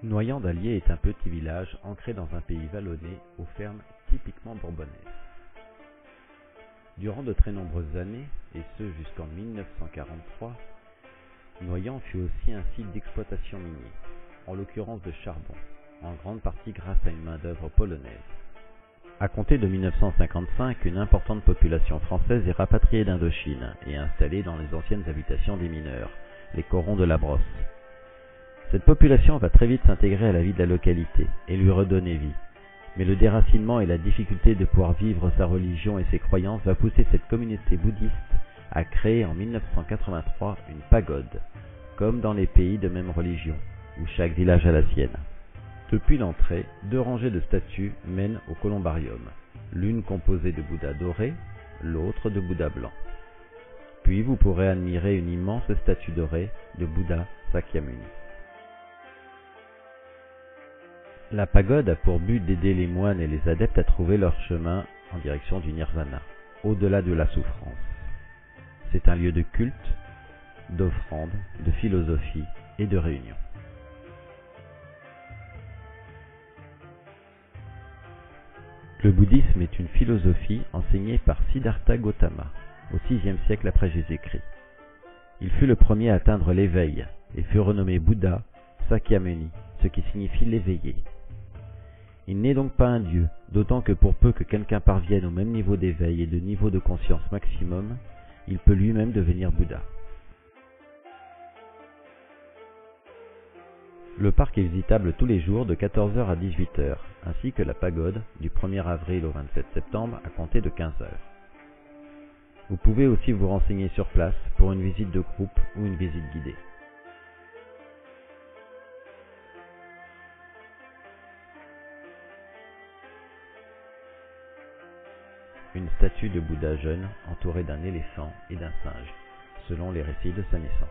Noyant-d'Allier est un petit village ancré dans un pays vallonné aux fermes typiquement bourbonnaises. Durant de très nombreuses années, et ce jusqu'en 1943, Noyant fut aussi un site d'exploitation minier, en l'occurrence de charbon, en grande partie grâce à une main-d'œuvre polonaise. À compter de 1955, une importante population française est rapatriée d'Indochine et installée dans les anciennes habitations des mineurs, les corons de la Brosse. Cette population va très vite s'intégrer à la vie de la localité et lui redonner vie. Mais le déracinement et la difficulté de pouvoir vivre sa religion et ses croyances va pousser cette communauté bouddhiste à créer en 1983 une pagode, comme dans les pays de même religion, où chaque village a la sienne. Depuis l'entrée, 2 rangées de statues mènent au columbarium, l'une composée de Bouddha dorés, l'autre de Bouddha blanc. Puis vous pourrez admirer une immense statue dorée de Bouddha Sakyamuni. La pagode a pour but d'aider les moines et les adeptes à trouver leur chemin en direction du nirvana, au-delà de la souffrance. C'est un lieu de culte, d'offrande, de philosophie et de réunion. Le bouddhisme est une philosophie enseignée par Siddhartha Gautama au VIe siècle après Jésus-Christ. Il fut le premier à atteindre l'éveil et fut renommé Bouddha Sakyamuni, ce qui signifie l'éveillé. Il n'est donc pas un dieu, d'autant que pour peu que quelqu'un parvienne au même niveau d'éveil et de niveau de conscience maximum, il peut lui-même devenir Bouddha. Le parc est visitable tous les jours de 14h à 18h, ainsi que la pagode du 1er avril au 27 septembre à compter de 15h. Vous pouvez aussi vous renseigner sur place pour une visite de groupe ou une visite guidée. Une statue de Bouddha jeune entourée d'un éléphant et d'un singe, selon les récits de sa naissance.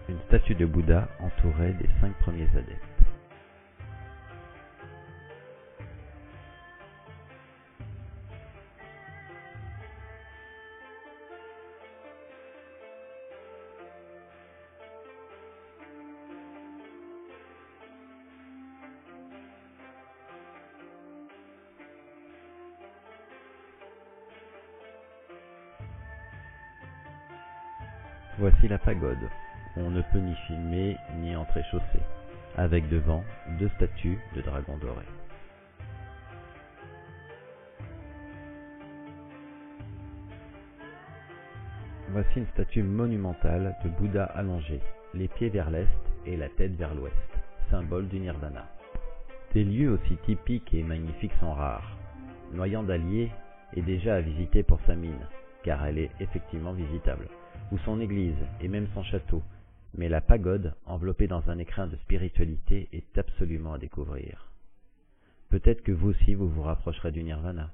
Une statue de Bouddha entourée des 5 premiers adeptes. Voici la pagode. On ne peut ni filmer ni entrer chaussée, avec devant 2 statues de dragons dorés. Voici une statue monumentale de Bouddha allongé, les pieds vers l'est et la tête vers l'ouest, symbole du nirvana. Des lieux aussi typiques et magnifiques sont rares. Noyant-d'Allier est déjà à visiter pour sa mine, car elle est effectivement visitable, ou son église et même son château, mais la pagode, enveloppée dans un écrin de spiritualité, est absolument à découvrir. Peut-être que vous aussi vous vous rapprocherez du nirvana.